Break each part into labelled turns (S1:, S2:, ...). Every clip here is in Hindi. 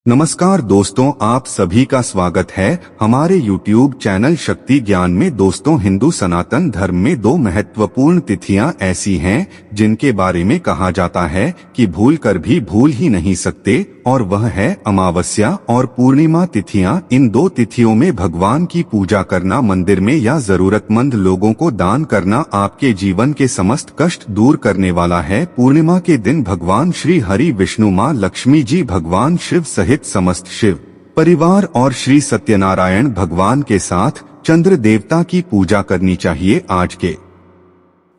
S1: नमस्कार दोस्तों, आप सभी का स्वागत है हमारे YouTube चैनल शक्ति ज्ञान में। दोस्तों, हिंदू सनातन धर्म में दो महत्वपूर्ण तिथियां ऐसी हैं जिनके बारे में कहा जाता है कि भूल कर भी भूल ही नहीं सकते, और वह है अमावस्या और पूर्णिमा तिथियां। इन दो तिथियों में भगवान की पूजा करना, मंदिर में या जरूरतमंद लोगों को दान करना आपके जीवन के समस्त कष्ट दूर करने वाला है। पूर्णिमा के दिन भगवान श्री हरि विष्णु, माँ लक्ष्मी जी, भगवान शिव सहित समस्त शिव परिवार और श्री सत्यनारायण भगवान के साथ चंद्र देवता की पूजा करनी चाहिए। आज के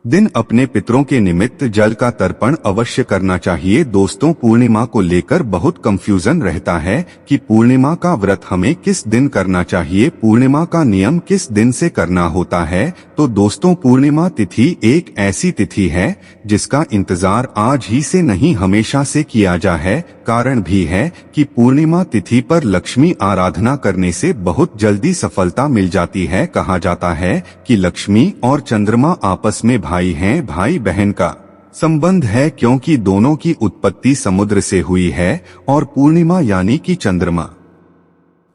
S1: दिन अपने पितरों के निमित्त जल का तर्पण अवश्य करना चाहिए। दोस्तों, पूर्णिमा को लेकर बहुत कंफ्यूजन रहता है कि पूर्णिमा का व्रत हमें किस दिन करना चाहिए, पूर्णिमा का नियम किस दिन से करना होता है। तो दोस्तों, पूर्णिमा तिथि एक ऐसी तिथि है जिसका इंतजार आज ही से नहीं हमेशा से किया जा है। कारण भी है कि पूर्णिमा तिथि पर लक्ष्मी आराधना करने से बहुत जल्दी सफलता मिल जाती है। कहा जाता है कि लक्ष्मी और चंद्रमा आपस में भाई हैं, भाई बहन का संबंध है, क्योंकि दोनों की उत्पत्ति समुद्र से हुई है। और पूर्णिमा यानी कि चंद्रमा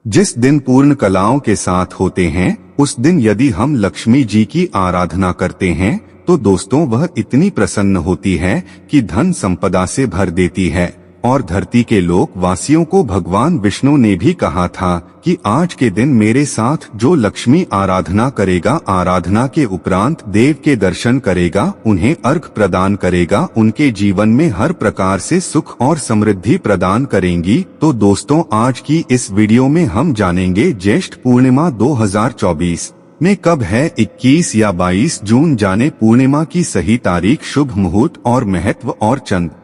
S1: जिस दिन पूर्ण कलाओं के साथ होते हैं, उस दिन यदि हम लक्ष्मी जी की आराधना करते हैं तो दोस्तों वह इतनी प्रसन्न होती है कि धन संपदा से भर देती है। और धरती के लोक वासियों को भगवान विष्णु ने भी कहा था कि आज के दिन मेरे साथ जो लक्ष्मी आराधना करेगा, आराधना के उपरांत देव के दर्शन करेगा, उन्हें अर्घ प्रदान करेगा, उनके जीवन में हर प्रकार से सुख और समृद्धि प्रदान करेंगी। तो दोस्तों, आज की इस वीडियो में हम जानेंगे ज्येष्ठ पूर्णिमा 2024 में कब है। 21 या 22 जून जाने पूर्णिमा की सही तारीख, शुभ मुहूर्त और महत्व, और चंद्र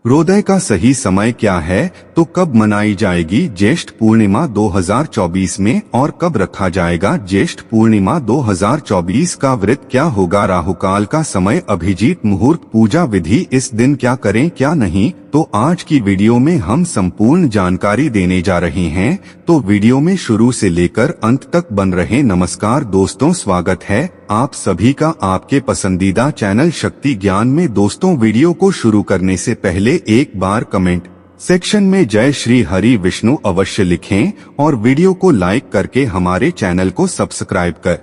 S1: रोदय का सही समय क्या है, तो कब मनाई जाएगी ज्येष्ठ पूर्णिमा 2024 में, और कब रखा जाएगा ज्येष्ठ पूर्णिमा 2024 का व्रत क्या होगा, राहुकाल का समय, अभिजीत मुहूर्त, पूजा विधि, इस दिन क्या करें क्या नहीं। तो आज की वीडियो में हम संपूर्ण जानकारी देने जा रहे हैं, तो वीडियो में शुरू से लेकर अंत तक बन रहे। नमस्कार दोस्तों, स्वागत है आप सभी का आपके पसंदीदा चैनल शक्ति ज्ञान में। दोस्तों, वीडियो को शुरू करने से पहले एक बार कमेंट सेक्शन में जय श्री हरि विष्णु अवश्य लिखें, और वीडियो को लाइक करके हमारे चैनल को सब्सक्राइब कर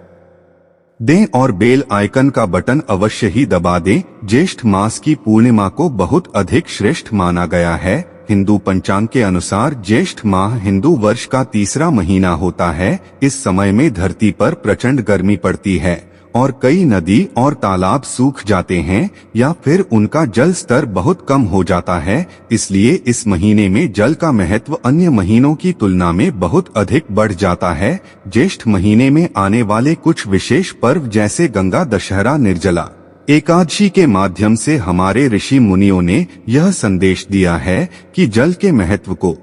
S1: दें और बेल आइकन का बटन अवश्य ही दबा दें। ज्येष्ठ मास की पूर्णिमा को बहुत अधिक श्रेष्ठ माना गया है। हिंदू पंचांग के अनुसार ज्येष्ठ माह हिंदू वर्ष का तीसरा महीना होता है। इस समय में धरती पर प्रचंड गर्मी पड़ती है और कई नदी और तालाब सूख जाते हैं या फिर उनका जल स्तर बहुत कम हो जाता है। इसलिए इस महीने में जल का महत्व अन्य महीनों की तुलना में बहुत अधिक बढ़ जाता है। ज्येष्ठ महीने में आने वाले कुछ विशेष पर्व जैसे गंगा दशहरा, निर्जला एकादशी के माध्यम से हमारे ऋषि मुनियों ने यह संदेश दिया है कि जल के महत्व को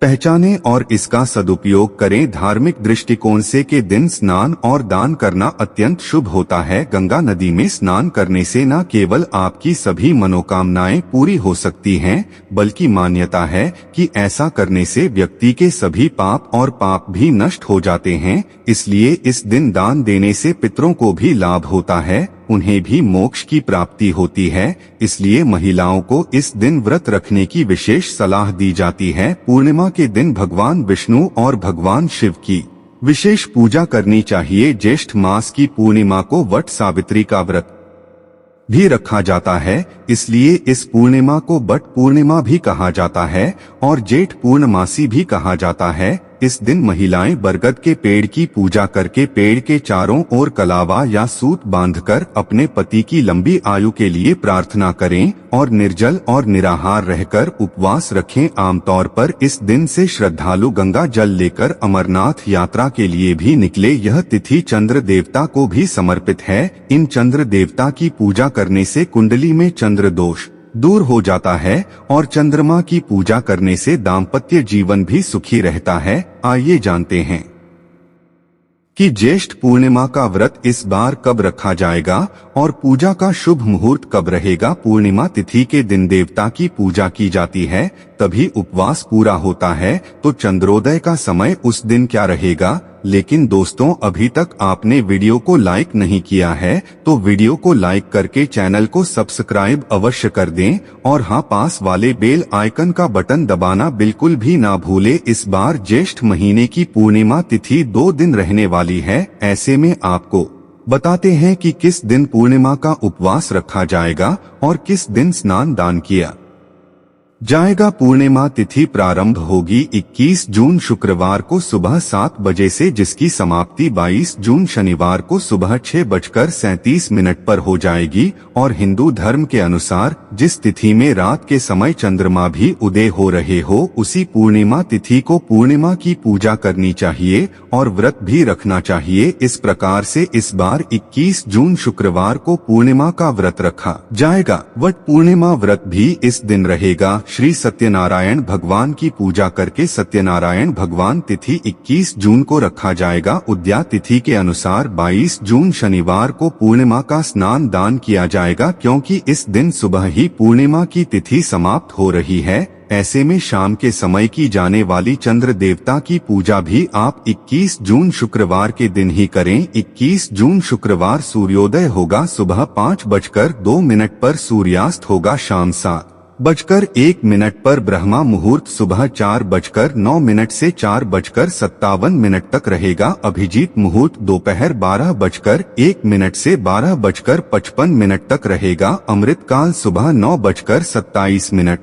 S1: पहचानें और इसका सदुपयोग करें। धार्मिक दृष्टिकोण से के दिन स्नान और दान करना अत्यंत शुभ होता है। गंगा नदी में स्नान करने से न केवल आपकी सभी मनोकामनाएं पूरी हो सकती हैं, बल्कि मान्यता है कि ऐसा करने से व्यक्ति के सभी पाप और पाप भी नष्ट हो जाते हैं। इसलिए इस दिन दान देने से पितरों को भी लाभ होता है, उन्हें भी मोक्ष की प्राप्ति होती है। इसलिए महिलाओं को इस दिन व्रत रखने की विशेष सलाह दी जाती है। पूर्णिमा के दिन भगवान विष्णु और भगवान शिव की विशेष पूजा करनी चाहिए। ज्येष्ठ मास की पूर्णिमा को वट सावित्री का व्रत भी रखा जाता है, इसलिए इस पूर्णिमा को वट पूर्णिमा भी कहा जाता है और जेठ पूर्णमासी भी कहा जाता है। इस दिन महिलाएं बरगद के पेड़ की पूजा करके पेड़ के चारों ओर कलावा या सूत बांधकर अपने पति की लंबी आयु के लिए प्रार्थना करें और निर्जल और निराहार रहकर उपवास रखें। आमतौर पर इस दिन से श्रद्धालु गंगा जल लेकर अमरनाथ यात्रा के लिए भी निकले। यह तिथि चंद्र देवता को भी समर्पित है। इन चंद्र देवता की पूजा करने से कुंडली में चंद्र दोष दूर हो जाता है और चंद्रमा की पूजा करने से दाम्पत्य जीवन भी सुखी रहता है। आइए जानते हैं कि ज्येष्ठ पूर्णिमा का व्रत इस बार कब रखा जाएगा और पूजा का शुभ मुहूर्त कब रहेगा। पूर्णिमा तिथि के दिन देवता की पूजा की जाती है, तभी उपवास पूरा होता है। तो चंद्रोदय का समय उस दिन क्या रहेगा, लेकिन दोस्तों अभी तक आपने वीडियो को लाइक नहीं किया है तो वीडियो को लाइक करके चैनल को सब्सक्राइब अवश्य कर दें और हाँ, पास वाले बेल आइकन का बटन दबाना बिल्कुल भी ना भूले। इस बार ज्येष्ठ महीने की पूर्णिमा तिथि 2 दिन रहने वाली है। ऐसे में आपको बताते हैं कि किस दिन पूर्णिमा का उपवास रखा जाएगा और किस दिन स्नान दान किया जाएगा। पूर्णिमा तिथि प्रारंभ होगी 21 जून शुक्रवार को सुबह 7 बजे से, जिसकी समाप्ति 22 जून शनिवार को सुबह 6:37 पर हो जाएगी। और हिंदू धर्म के अनुसार जिस तिथि में रात के समय चंद्रमा भी उदय हो रहे हो, उसी पूर्णिमा तिथि को पूर्णिमा की पूजा करनी चाहिए और व्रत भी रखना चाहिए। इस प्रकार से इस बार 21 जून शुक्रवार को पूर्णिमा का व्रत रखा जाएगा। वट पूर्णिमा व्रत भी इस दिन रहेगा। श्री सत्यनारायण भगवान की पूजा करके सत्यनारायण भगवान तिथि 21 जून को रखा जाएगा। उद्या तिथि के अनुसार 22 जून शनिवार को पूर्णिमा का स्नान दान किया जाएगा, क्योंकि इस दिन सुबह ही पूर्णिमा की तिथि समाप्त हो रही है। ऐसे में शाम के समय की जाने वाली चंद्र देवता की पूजा भी आप 21 जून शुक्रवार के दिन ही करें। 21 जून शुक्रवार सूर्योदय होगा सुबह 5:02 पर, सूर्यास्त होगा शाम 7:01 पर। ब्रह्मा मुहूर्त सुबह 4:09 से 4:57 तक रहेगा। अभिजीत मुहूर्त दोपहर 12:01 से 12:55 तक रहेगा। अमृत काल सुबह 9:27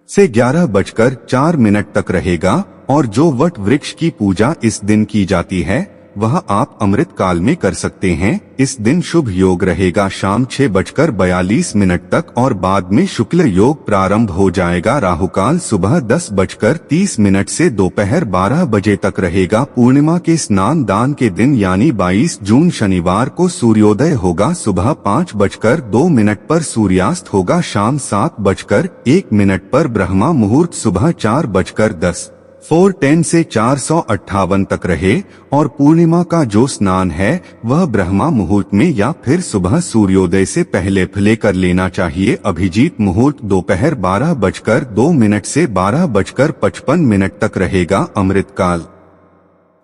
S1: से 11:04 तक रहेगा। और जो वट वृक्ष की पूजा इस दिन की जाती है वह आप अमृत काल में कर सकते हैं। इस दिन शुभ योग रहेगा शाम 6:42 तक और बाद में शुक्ल योग प्रारंभ हो जाएगा। राहुकाल सुबह 10:30 से दोपहर 12 बजे तक रहेगा। पूर्णिमा के स्नान दान के दिन यानी 22 जून शनिवार को सूर्योदय होगा सुबह 5:02 पर, सूर्यास्त होगा शाम 7:01 पर। ब्रह्मा मुहूर्त सुबह 4:10 से 458 तक रहे और पूर्णिमा का जो स्नान है वह ब्रह्मा मुहूर्त में या फिर सुबह सूर्योदय से पहले कर लेना चाहिए। अभिजीत मुहूर्त दोपहर 12:02 से 12:55 तक रहेगा। अमृत काल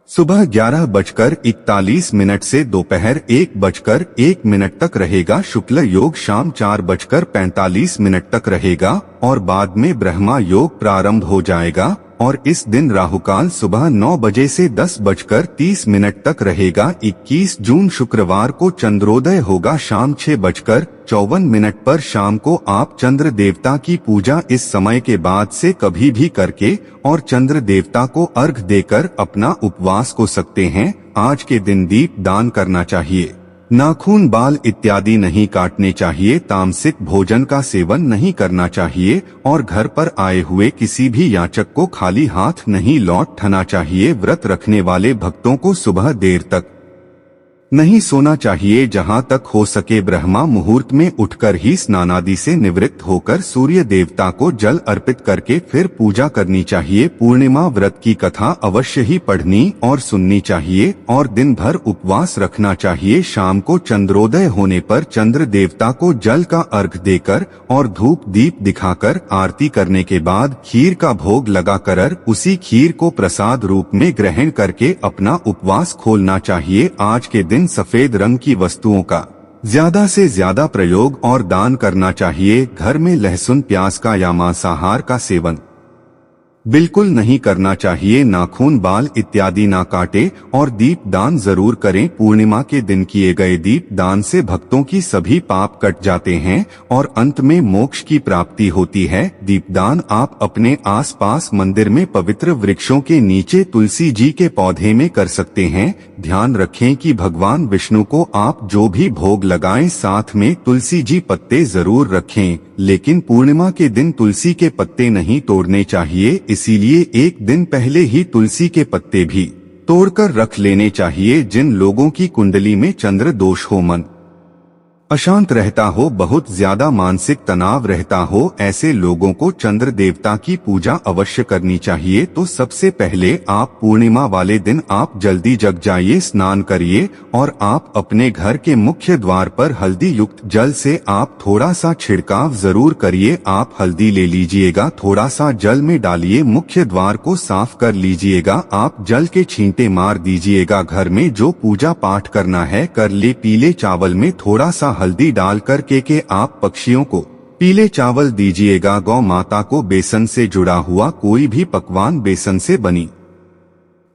S1: सुबह 11:41 से दोपहर 1:01 तक रहेगा। शुक्ल योग शाम 4:45 तक रहेगा और बाद में ब्रह्मा योग प्रारंभ हो जाएगा। और इस दिन राहुकाल सुबह 9 बजे से 10:30 तक रहेगा। 21 जून शुक्रवार को चंद्रोदय होगा शाम 6:54 पर। शाम को आप चंद्र देवता की पूजा इस समय के बाद से कभी भी करके और चंद्र देवता को अर्घ देकर अपना उपवास को सकते हैं। आज के दिन दीप दान करना चाहिए, नाखून बाल इत्यादि नहीं काटने चाहिए, तामसिक भोजन का सेवन नहीं करना चाहिए और घर पर आए हुए किसी भी याचक को खाली हाथ नहीं लौटना चाहिए। व्रत रखने वाले भक्तों को सुबह देर तक नहीं सोना चाहिए। जहां तक हो सके ब्रह्मा मुहूर्त में उठकर ही स्नानादि से निवृत्त होकर सूर्य देवता को जल अर्पित करके फिर पूजा करनी चाहिए। पूर्णिमा व्रत की कथा अवश्य ही पढ़नी और सुननी चाहिए और दिन भर उपवास रखना चाहिए। शाम को चंद्रोदय होने पर चंद्र देवता को जल का अर्घ देकर और धूप दीप दिखाकर आरती करने के बाद खीर का भोग लगाकर उसी खीर को प्रसाद रूप में ग्रहण करके अपना उपवास खोलना चाहिए। आज के दिन सफेद रंग की वस्तुओं का ज्यादा से ज्यादा प्रयोग और दान करना चाहिए। घर में लहसुन प्याज का या मांसाहार का सेवन बिल्कुल नहीं करना चाहिए। नाखून बाल इत्यादि ना काटे और दीप दान जरूर करें। पूर्णिमा के दिन किए गए दीप दान से भक्तों की सभी पाप कट जाते हैं और अंत में मोक्ष की प्राप्ति होती है। दीपदान आप अपने आसपास मंदिर में पवित्र वृक्षों के नीचे तुलसी जी के पौधे में कर सकते हैं। ध्यान रखें कि भगवान विष्णु को आप जो भी भोग लगाएं साथ में तुलसी जी पत्ते जरूर रखें, लेकिन पूर्णिमा के दिन तुलसी के पत्ते नहीं तोड़ने चाहिए। इसीलिए एक दिन पहले ही तुलसी के पत्ते भी तोड़कर रख लेने चाहिए। जिन लोगों की कुंडली में चंद्र दोष हो, मन अशांत रहता हो, बहुत ज्यादा मानसिक तनाव रहता हो, ऐसे लोगों को चंद्र देवता की पूजा अवश्य करनी चाहिए। तो सबसे पहले आप पूर्णिमा वाले दिन आप जल्दी जग जाइए, स्नान करिए और आप अपने घर के मुख्य द्वार पर हल्दी युक्त जल से आप थोड़ा सा छिड़काव जरूर करिए। आप हल्दी ले लीजिएगा, थोड़ा सा जल में डालिए, मुख्य द्वार को साफ कर लीजिएगा, आप जल के छींटे मार दीजिएगा। घर में जो पूजा पाठ करना है कर ले। पीले चावल में थोड़ा सा हल्दी डाल कर के आप पक्षियों को पीले चावल दीजिएगा। गौ माता को बेसन से जुड़ा हुआ कोई भी पकवान, बेसन से बनी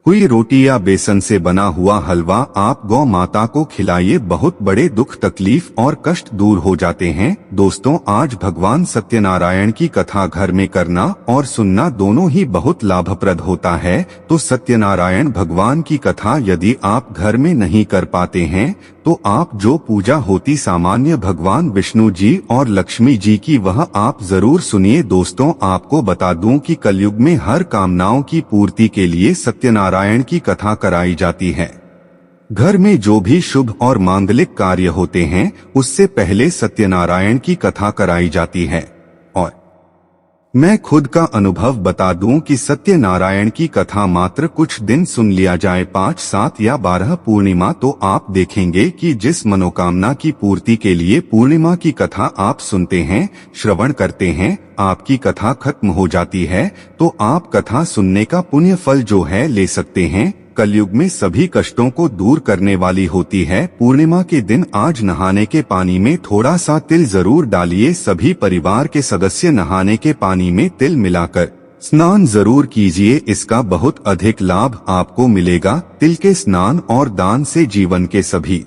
S1: हुई रोटी या बेसन से बना हुआ हलवा आप गौ माता को खिलाइए। बहुत बड़े दुख, तकलीफ और कष्ट दूर हो जाते हैं। दोस्तों, आज भगवान सत्यनारायण की कथा घर में करना और सुनना दोनों ही बहुत लाभप्रद होता है। तो सत्यनारायण भगवान की कथा यदि आप घर में नहीं कर पाते हैं तो आप जो पूजा होती सामान्य भगवान विष्णु जी और लक्ष्मी जी की, वह आप जरूर सुनिए। दोस्तों, आपको बता दूं कि कलयुग में हर कामनाओं की पूर्ति के लिए सत्यनारायण की कथा कराई जाती है। घर में जो भी शुभ और मांगलिक कार्य होते हैं उससे पहले सत्यनारायण की कथा कराई जाती है। और मैं खुद का अनुभव बता दूं कि सत्यनारायण की कथा मात्र कुछ दिन सुन लिया जाए, 5, 7 या 12 पूर्णिमा, तो आप देखेंगे कि जिस मनोकामना की पूर्ति के लिए पूर्णिमा की कथा आप सुनते हैं, श्रवण करते हैं, आपकी कथा खत्म हो जाती है तो आप कथा सुनने का पुण्य फल जो है ले सकते हैं। कलयुग में सभी कष्टों को दूर करने वाली होती है पूर्णिमा के दिन। आज नहाने के पानी में थोड़ा सा तिल जरूर डालिए। सभी परिवार के सदस्य नहाने के पानी में तिल मिलाकर स्नान जरूर कीजिए, इसका बहुत अधिक लाभ आपको मिलेगा। तिल के स्नान और दान से जीवन के सभी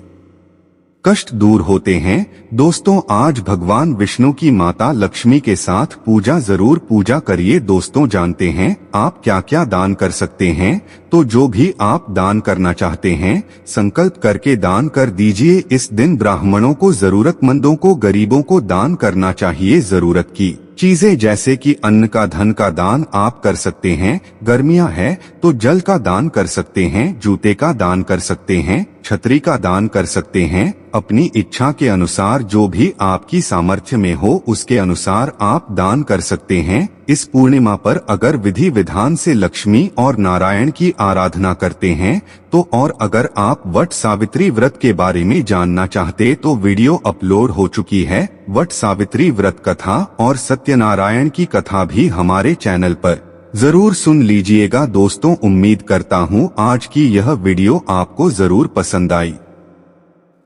S1: कष्ट दूर होते हैं। दोस्तों, आज भगवान विष्णु की माता लक्ष्मी के साथ पूजा जरूर पूजा करिए। दोस्तों, जानते हैं आप क्या क्या दान कर सकते हैं? तो जो भी आप दान करना चाहते हैं संकल्प करके दान कर दीजिए। इस दिन ब्राह्मणों को, जरूरतमंदों को, गरीबों को दान करना चाहिए। जरूरत की चीजें जैसे कि अन्न का, धन का दान आप कर सकते हैं। गर्मियां है तो जल का दान कर सकते हैं, जूते का दान कर सकते हैं, छतरी का दान कर सकते हैं। अपनी इच्छा के अनुसार जो भी आपकी सामर्थ्य में हो उसके अनुसार आप दान कर सकते हैं। इस पूर्णिमा पर अगर विधि विधान से लक्ष्मी और नारायण की आराधना करते हैं तो, और अगर आप वट सावित्री व्रत के बारे में जानना चाहते तो वीडियो अपलोड हो चुकी है। वट सावित्री व्रत कथा और सत्यनारायण की कथा भी हमारे चैनल पर जरूर सुन लीजिएगा। दोस्तों, उम्मीद करता हूँ आज की यह वीडियो आपको जरूर पसंद आई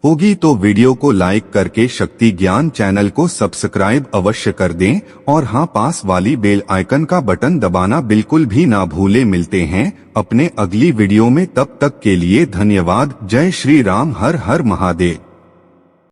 S1: होगी। तो वीडियो को लाइक करके शक्ति ज्ञान चैनल को सब्सक्राइब अवश्य कर दें और हाँ, पास वाली बेल आइकन का बटन दबाना बिल्कुल भी ना भूले। मिलते हैं अपने अगली वीडियो में, तब तक के लिए धन्यवाद। जय श्री राम, हर हर महादेव।